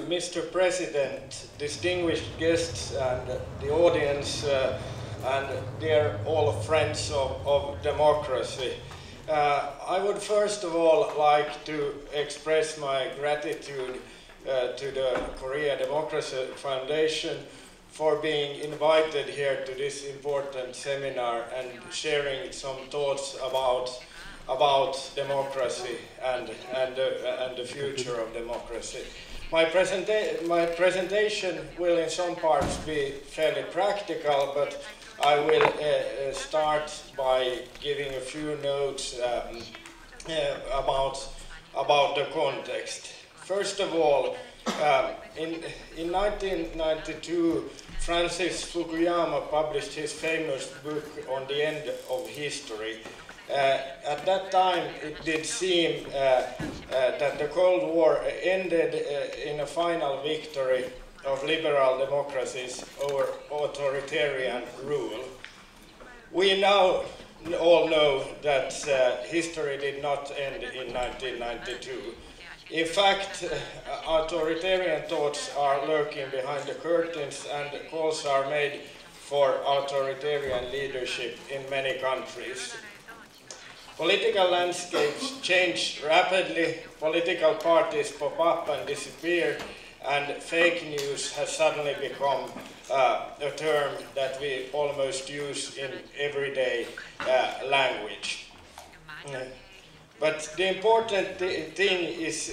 Mr. President, distinguished guests and the audience, and dear all friends of democracy. I would first of all like to express my gratitude to the Korea Democracy Foundation for being invited here to this important seminar and sharing some thoughts about democracy and the future of democracy. My presentation will in some parts be fairly practical, but I will start by giving a few notes about the context. First of all, in 1992, Francis Fukuyama published his famous book On the End of History. At that time, it did seem that the Cold War ended in a final victory of liberal democracies over authoritarian rule. We now all know that history did not end in 1992. In fact, authoritarian thoughts are lurking behind the curtains, and calls are made for authoritarian leadership in many countries. Political landscapes change rapidly, political parties pop up and disappear, and fake news has suddenly become a term that we almost use in everyday language. But the important thing is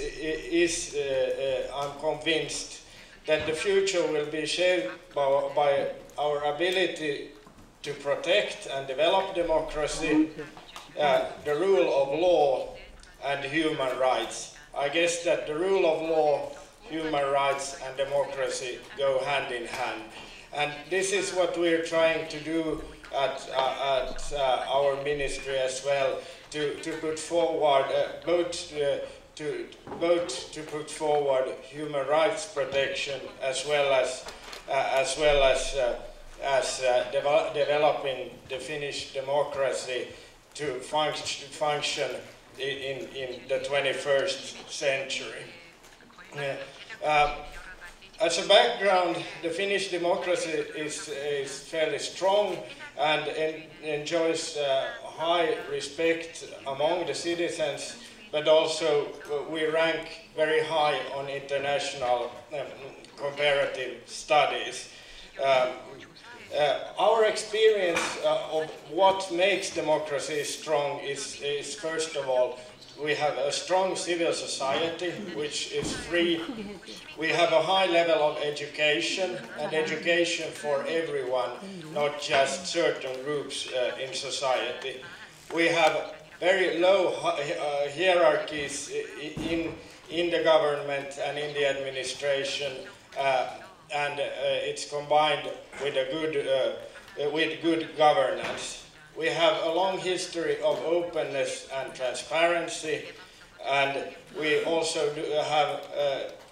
I'm convinced that the future will be shaped by our ability to protect and develop democracy, the rule of law, and human rights. I guess that the rule of law, human rights, and democracy go hand in hand. And this is what we're trying to do at our ministry as well, to put forward both to put forward human rights protection as well as developing the Finnish democracy to function in the 21st century. As a background, the Finnish democracy is fairly strong and enjoys high respect among the citizens, but also we rank very high on international comparative studies. Our experience of what makes democracy strong is first of all, we have a strong civil society which is free. We have a high level of education, and education for everyone, not just certain groups in society. We have very low hierarchies in the government and in the administration, and it's combined with good governance. We have a long history of openness and transparency, and we also have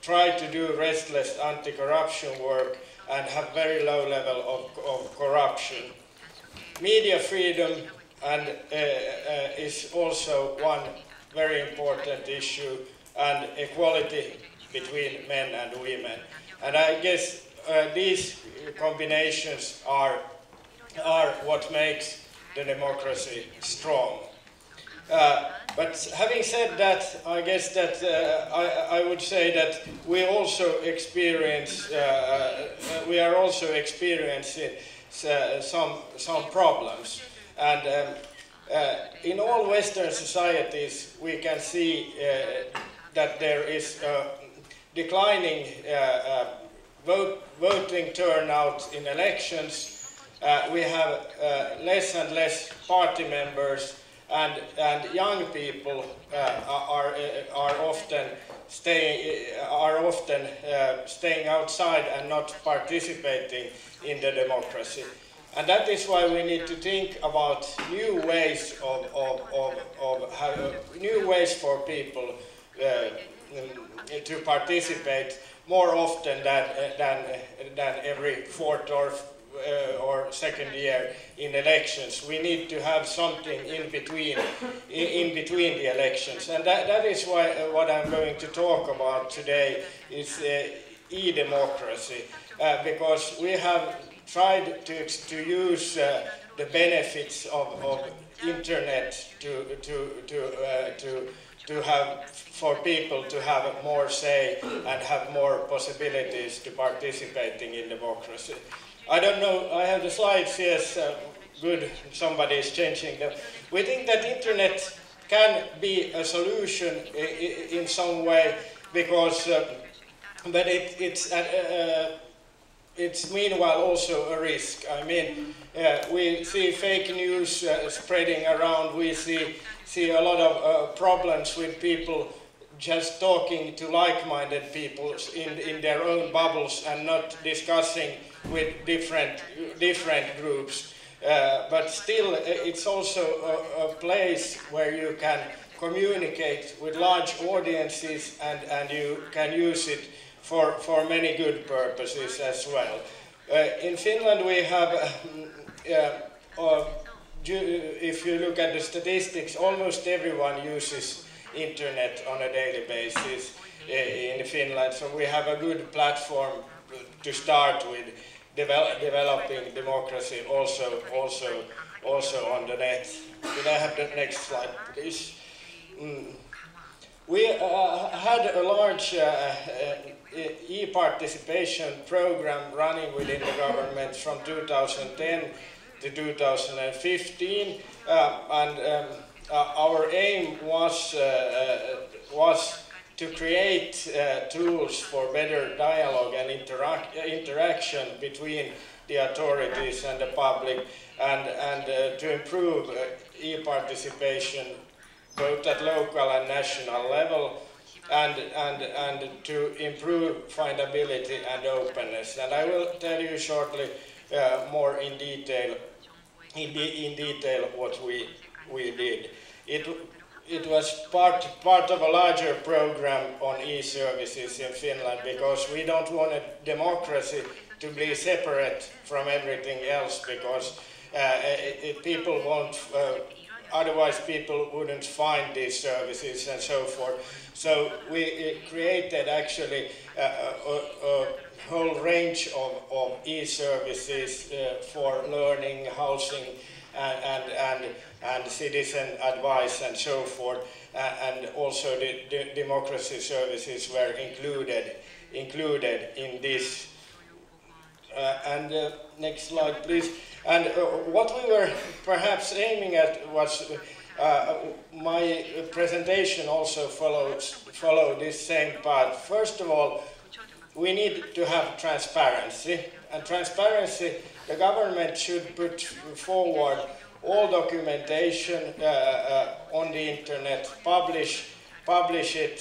tried to do restless anti-corruption work and have very low level of corruption. Media freedom is also one very important issue, and equality between men and women. And I guess these combinations are what makes the democracy strong. But having said that, I guess that I would say that we also experience we are also experiencing some problems, and in all Western societies we can see that there is declining voting turnout in elections. We have less and less party members, and young people are often staying outside and not participating in the democracy. And that is why we need to think about new ways new ways for people to participate more often than every fourth or second year in elections. We need to have something in between the elections, and that is why what I'm going to talk about today is e-democracy, because we have tried to use the benefits of internet to have, for people to have more say and have more possibilities to participating in democracy. I don't know, I have the slides, yes, good, somebody is changing them. We think that internet can be a solution in some way, because, but it's meanwhile also a risk. I mean, we see fake news spreading around, we see a lot of problems with people just talking to like-minded people in their own bubbles and not discussing with different groups. But still, it's also a place where you can communicate with large audiences, and you can use it for many good purposes as well. In Finland we have, if you look at the statistics, almost everyone uses internet on a daily basis in Finland, so we have a good platform to start with developing democracy also on the net. Could I have the next slide, please? We had a large e-participation program running within the government from 2010 to 2015, and our aim was to create tools for better dialogue and interaction between the authorities and the public, and to improve e-participation both at local and national level, and to improve findability and openness. And I will tell you shortly more in detail what we did. It was part of a larger program on e-services in Finland, because we don't want a democracy to be separate from everything else, because people won't, otherwise people wouldn't find these services and so forth. So we created actually a whole range of e-services for learning, housing, and citizen advice and so forth, and also the democracy services were included in this. Next slide, please. And what we were perhaps aiming at was, my presentation also followed this same path. First of all, we need to have transparency, and transparency, the government should put forward all documentation on the internet, publish it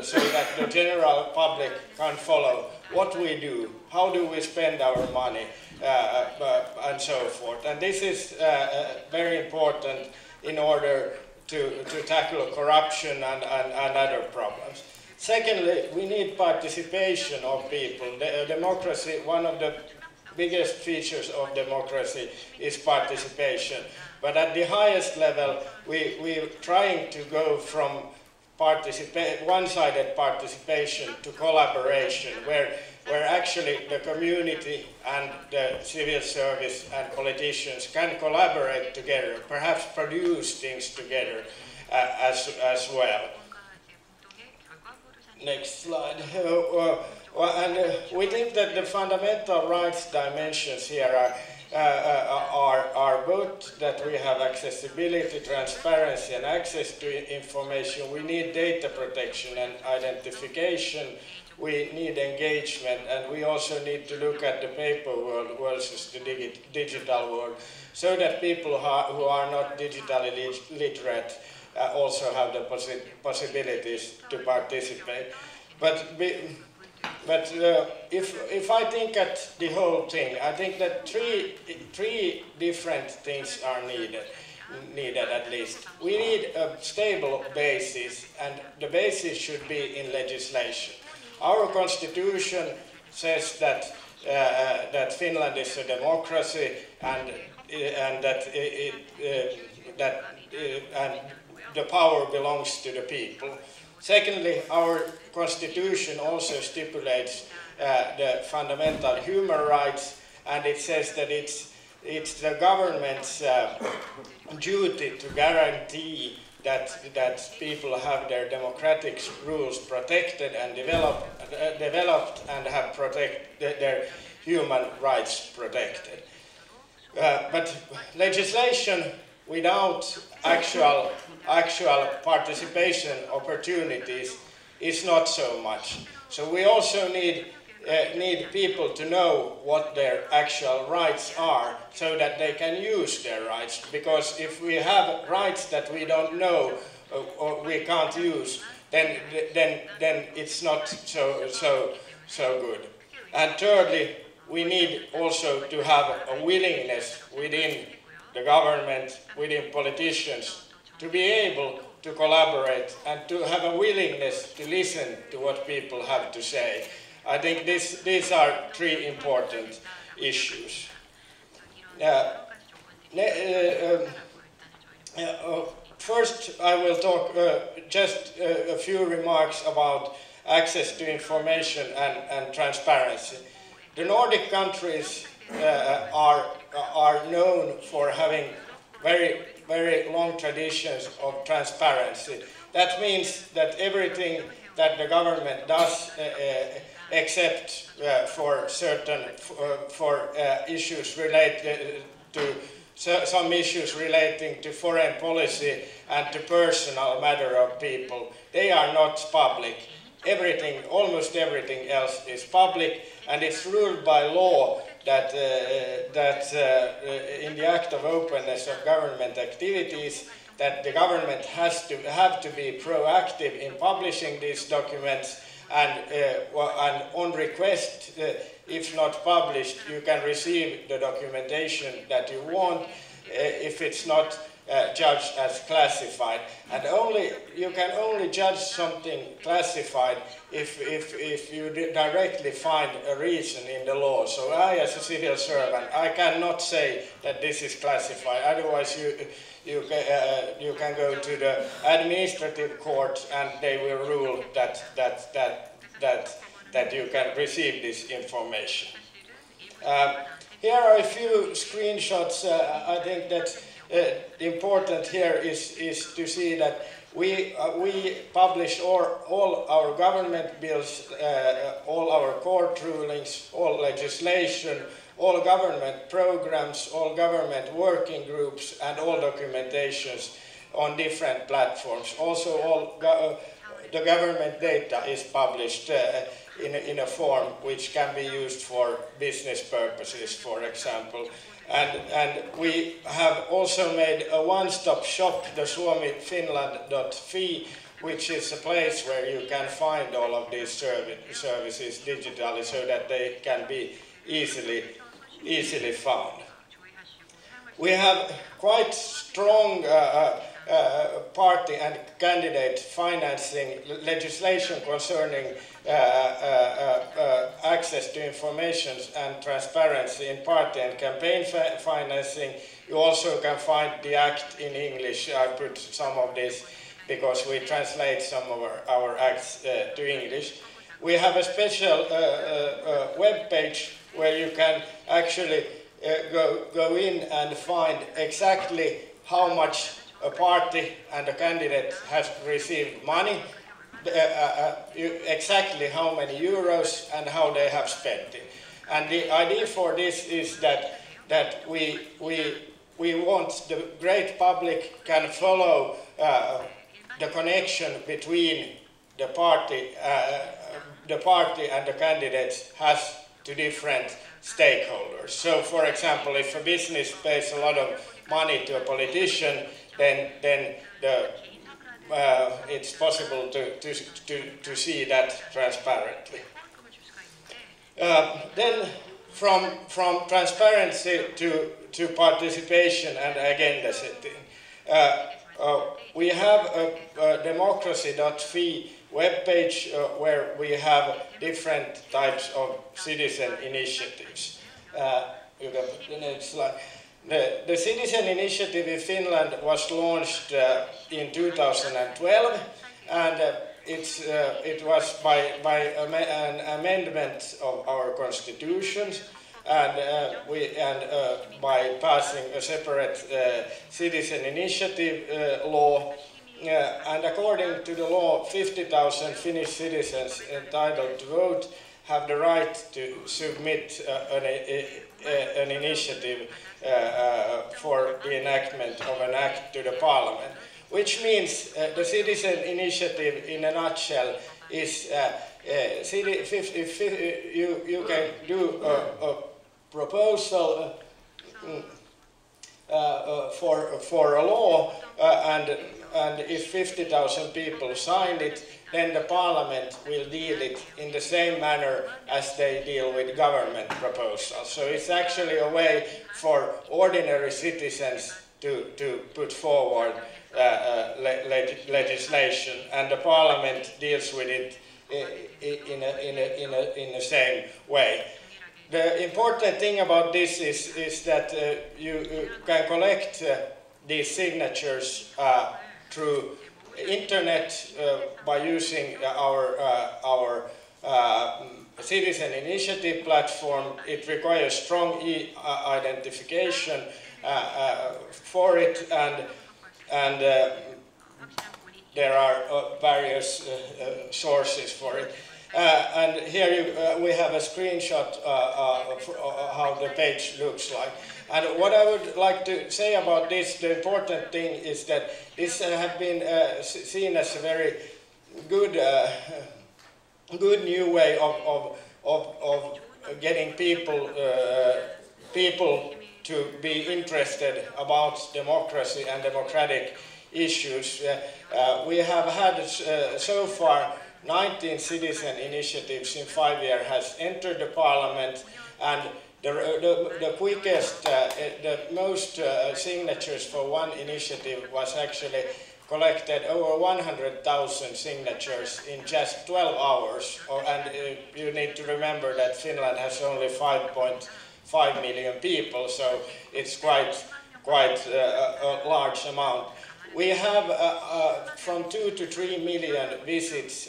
so that the general public can follow what we do, how do we spend our money, and so forth. And this is very important in order to tackle corruption and other problems. Secondly, we need participation of people. Democracy, one of the biggest features of democracy is participation. But at the highest level, we're trying to go from one-sided participation to collaboration, where actually the community and the civil service and politicians can collaborate together, perhaps produce things together as well. Next slide. We think that the fundamental rights dimensions here are both that we have accessibility, transparency, and access to information. We need data protection and identification. We need engagement, and we also need to look at the paper world versus the digital world, so that people who are not digitally literate also have the possibilities to participate. But if I think at the whole thing, I think that three different things are needed at least. We need a stable basis, and the basis should be in legislation. Our constitution says that Finland is a democracy, and that the power belongs to the people. Secondly, our constitution also stipulates the fundamental human rights, and it says that it's the government's duty to guarantee that people have their democratic rules protected and developed and have their human rights protected. But legislation without actual participation opportunities is not so much. So we also need people to know what their actual rights are so that they can use their rights. Because if we have rights that we don't know or we can't use, then it's not so good. And thirdly, we need also to have a willingness within the government, within politicians, to be able to collaborate and to have a willingness to listen to what people have to say. I think these are three important issues. First, I will talk just a few remarks about access to information and transparency. The Nordic countries are known for having very long traditions of transparency. That means that everything that the government does, except for certain issues related to some issues relating to foreign policy and to personal matter of people, they are not public. Almost everything else is public, and it's ruled by law that in the Act of Openness of Government Activities, that the government have to be proactive in publishing these documents, and on request, if not published, you can receive the documentation that you want if it's not judged as classified. And you can only judge something classified if you directly find a reason in the law. So I, as a civil servant, I cannot say that this is classified. Otherwise, you can go to the administrative court and they will rule that you can receive this information. Here are a few screenshots. I think that important here is to see that we publish all our government bills, all our court rulings, all legislation, all government programs, all government working groups, and all documentations on different platforms. Also, all the government data is published in a form which can be used for business purposes, for example. And we have also made a one-stop shop, the suomifinland.fi, which is a place where you can find all of these services digitally so that they can be easily found. We have quite strong party and candidate financing legislation concerning access to information and transparency in party and campaign financing. You also can find the Act in English. I put some of this because we translate some of our acts to English. We have a special web page where you can actually go in and find exactly how much a party and a candidate has received money, exactly how many euros and how they have spent it. And the idea for this is that we want the great public can follow the connection between the party and the candidates has to different stakeholders. So, for example, if a business pays a lot of money to a politician, then it's possible to see that transparently. Then from transparency to participation and agenda setting. We have a democracy.fi webpage where we have different types of citizen initiatives. You can put the next slide. The citizen initiative in Finland was launched in 2012, and it was by an amendment of our constitutions, and by passing a separate citizen initiative law. And according to the law, 50,000 Finnish citizens entitled to vote have the right to submit an initiative for the enactment of an act to the parliament, which means the citizen initiative in a nutshell is if you can do a proposal for a law, and if 50,000 people sign it, then the parliament will deal it in the same manner as they deal with government proposals. So it's actually a way for ordinary citizens to put forward legislation, and the parliament deals with it in the same way. The important thing about this is that you can collect these signatures through internet by using our citizen initiative platform. It requires strong identification for it, and there are various sources for it. And here we have a screenshot of how the page looks like. And what I would like to say about this, the important thing is that this has been seen as a very good, good new way of getting people to be interested about democracy and democratic issues. We have had so far 19 citizen initiatives in 5 years has entered the parliament, and the quickest, the most signatures for one initiative was actually collected over 100,000 signatures in just 12 hours. And you need to remember that Finland has only 5.5 million people, so it's quite a large amount. We have from 2 to 3 million visits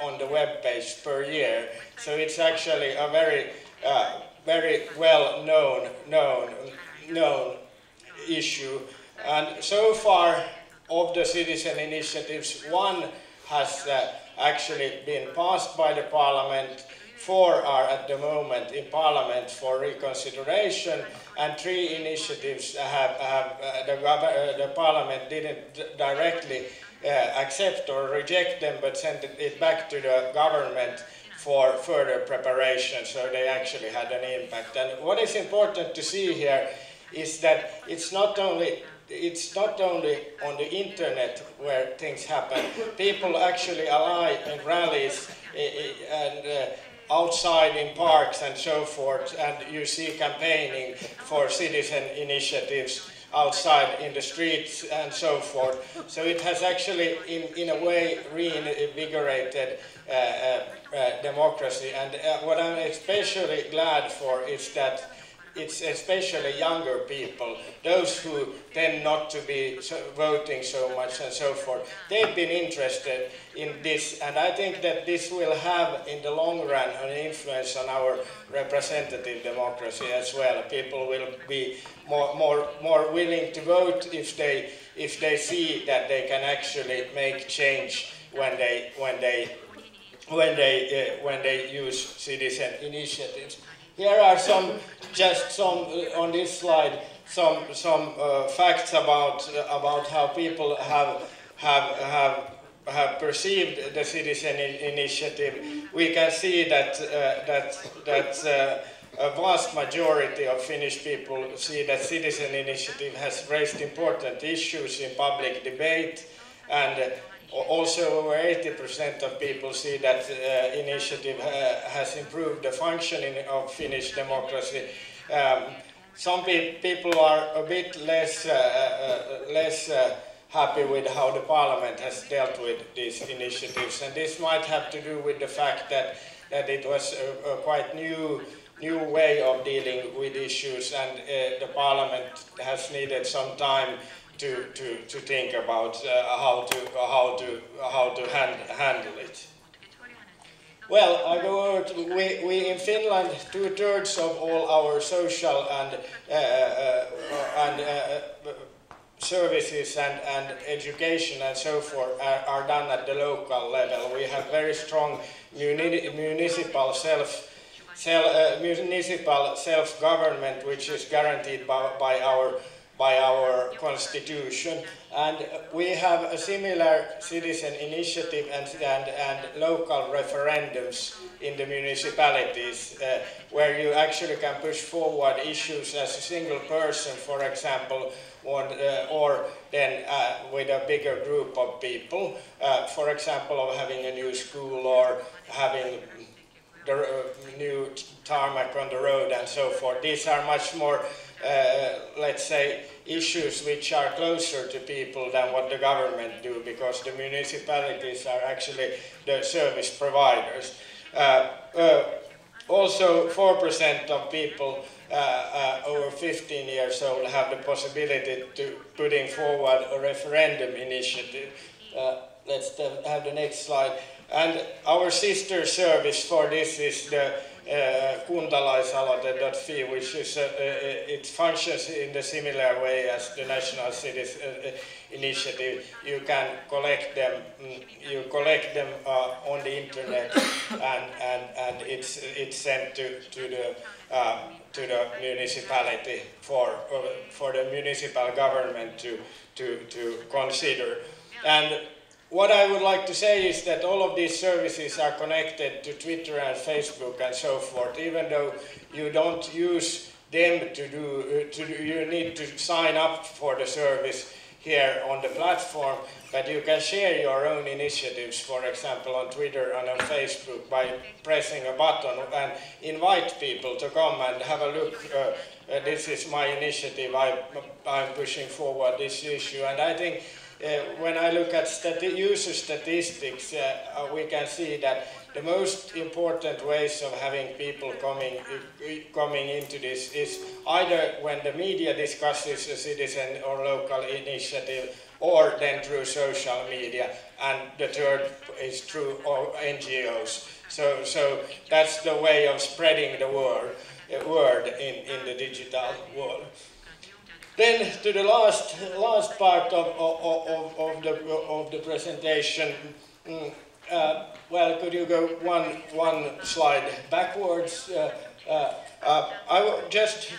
on the web page per year, so it's actually a very well known issue. And so far of the citizen initiatives, one has actually been passed by the parliament, 4 are at the moment in parliament for reconsideration, and 3 initiatives the parliament didn't directly accept or reject them, but sent it back to the government for further preparation, so they actually had an impact. And what is important to see here is that it's not only on the internet where things happen. People actually ally in rallies and outside in parks and so forth, and you see campaigning for citizen initiatives outside in the streets and so forth. So it has actually, in a way, reinvigorated democracy. And what I'm especially glad for is that it's especially younger people, those who tend not to be voting so much and so forth. They've been interested in this, and I think that this will have, in the long run, an influence on our representative democracy as well. People will be more willing to vote if they see that they can actually make change when they use citizen initiatives. Here are some on this slide, some facts about how people have perceived the citizen initiative. We can see that a vast majority of Finnish people see that citizen initiative has raised important issues in public debate, and also over 80% of people see that initiative has improved the functioning of Finnish democracy. Some people are a bit less happy with how the parliament has dealt with these initiatives, and this might have to do with the fact that it was a quite new way of dealing with issues, and the parliament has needed some time to think about how to handle it. Well, I go over to, we in Finland, 2/3 of all our social and services and education and so forth are done at the local level. We have very strong municipal self-government, which is guaranteed by our constitution, and we have a similar citizen initiative and local referendums in the municipalities where you actually can push forward issues as a single person, for example, or then with a bigger group of people, for example, of having a new school or having the new tarmac on the road and so forth. These are much more, let's say, issues which are closer to people than what the government do, because the municipalities are actually the service providers. Also, 4% of people over 15 years old have the possibility to putting forward a referendum initiative. Let's have the next slide. And our sister service for this is the kuntalaisaloite.fi, which is it functions in the similar way as the National Cities Initiative. You can collect them. You collect them on the internet, and it's sent to the municipality for the municipal government to consider. And what I would like to say is that all of these services are connected to Twitter and Facebook and so forth. Even though you don't use them you need to sign up for the service here on the platform, but you can share your own initiatives, for example, on Twitter and on Facebook by pressing a button and invite people to come and have a look. This is my initiative. I'm pushing forward this issue, and I think when I look at user statistics, we can see that the most important ways of having people coming into this is either when the media discusses a citizen or local initiative, or then through social media, and the third is through NGOs. So that's the way of spreading the word in the digital world. Then to the last part of the presentation. Well, could you go one slide backwards? I will just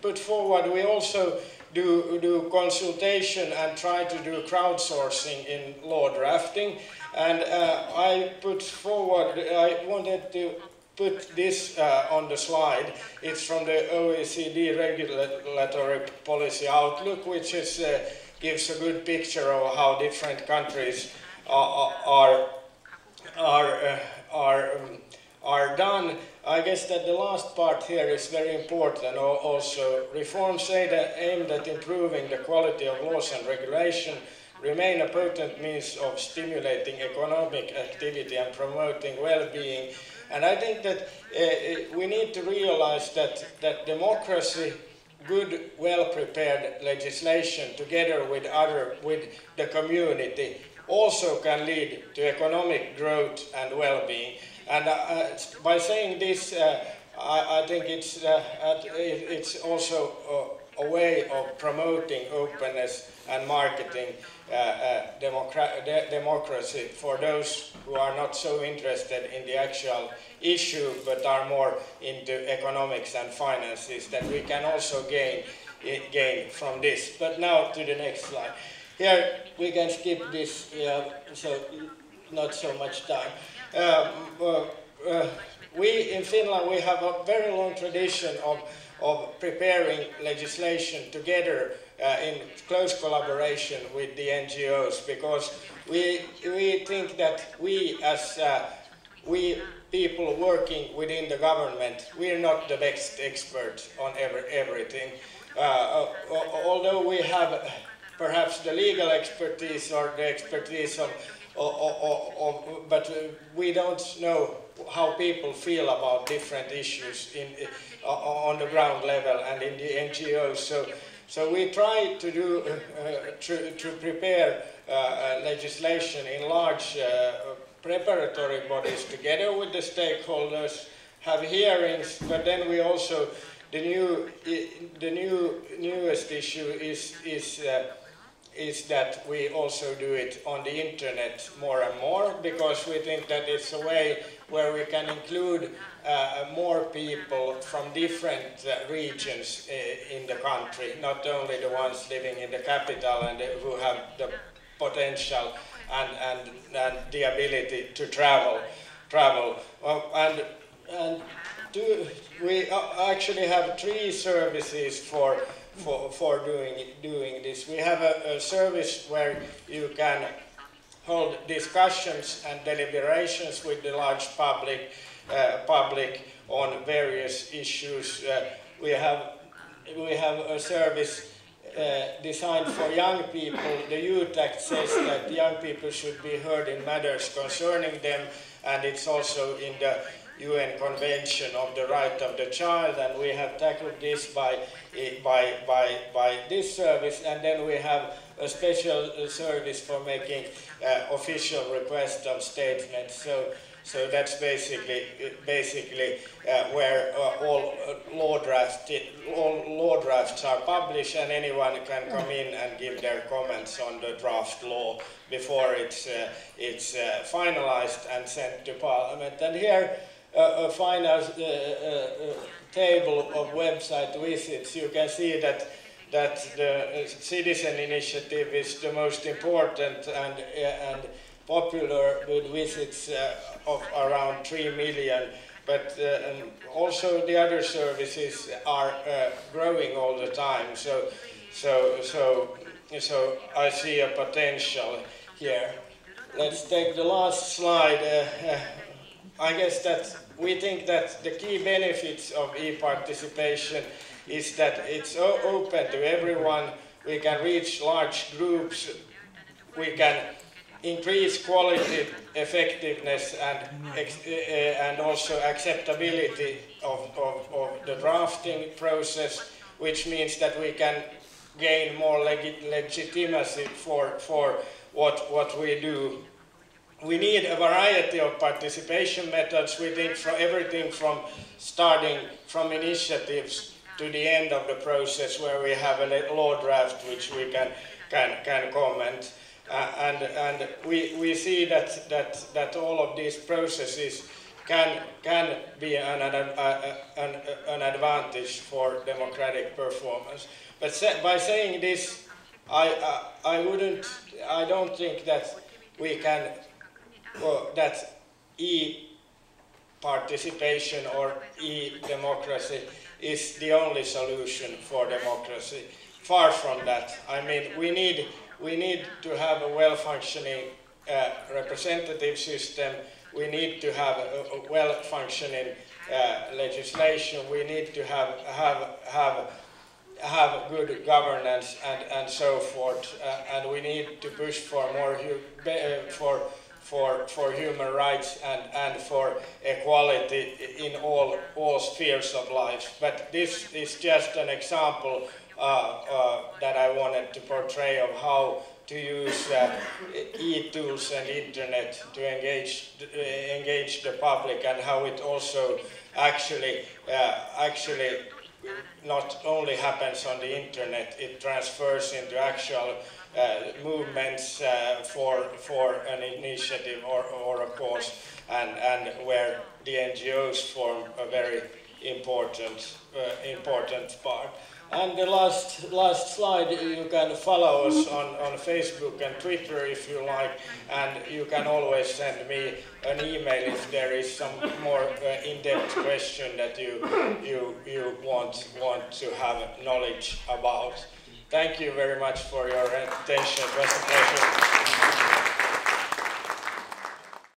put forward. We also do consultation and try to do crowdsourcing in law drafting. And I put forward. I wanted to put this on the slide. It's from the OECD Regulatory Policy Outlook, which is, gives a good picture of how different countries are done. I guess that the last part here is very important also. Reforms aimed at improving the quality of laws and regulation remain a potent means of stimulating economic activity and promoting well-being. And I think that we need to realize that democracy, good, well-prepared legislation together with the community also can lead to economic growth and well-being. And by saying this, I think it's also a way of promoting openness and marketing democracy for those who are not so interested in the actual issue but are more into economics and finances, that we can also gain from this. But now to the next slide. Here we can skip this, so not so much time. We in Finland, we have a very long tradition of preparing legislation together in close collaboration with the NGOs, because we think that we as people working within the government, we are not the best experts on everything. Although we have perhaps the legal expertise or the expertise but we don't know how people feel about different issues on the ground level and in the NGOs. So we try to do to prepare legislation in large preparatory bodies together with the stakeholders, have hearings, but then we also the newest issue is that we also do it on the internet more and more, because we think that it's a way where we can include more people from different regions in the country, not only the ones living in the capital and who have the potential and the ability to travel. We actually have 3 services for doing this. We have a service where you can hold discussions and deliberations with the large public on various issues. We have a service designed for young people. The Youth Act says that young people should be heard in matters concerning them, and it's also in the UN Convention of the Right of the Child, and we have tackled this by this service, and then we have a special service for making official requests of statements. So that's basically where all law drafts are published, and anyone can come in and give their comments on the draft law before it's finalized and sent to Parliament. And here a final table of website visits. You can see that the citizen initiative is the most important and popular, with visits of around 3 million. But also the other services are growing all the time. So I see a potential here. Let's take the last slide. I guess that we think that the key benefits of e-participation is that it's open to everyone. We can reach large groups. We can increase quality, effectiveness, and also acceptability of the drafting process, which means that we can gain more legitimacy for what we do. We need a variety of participation methods. We think for everything from starting from initiatives to the end of the process, where we have a law draft which we can comment. And we see that all of these processes can be an advantage for democratic performance. But by saying this, I don't think that we can. That e-participation or e-democracy is the only solution for democracy. Far from that. I mean, we need to have a well-functioning representative system. We need to have a well-functioning legislation. We need to have good governance and so forth. And we need to push for more for human rights and for equality in all spheres of life. But this is just an example that I wanted to portray of how to use e-tools and internet to engage the public, and how it also actually not only happens on the internet, it transfers into actual movements for an initiative or a cause, and where the NGOs form a very important part. And the last slide, you can follow us on Facebook and Twitter if you like, and you can always send me an email if there is some more in-depth question that you want to have knowledge about. Thank you very much for your attention. It was a pleasure.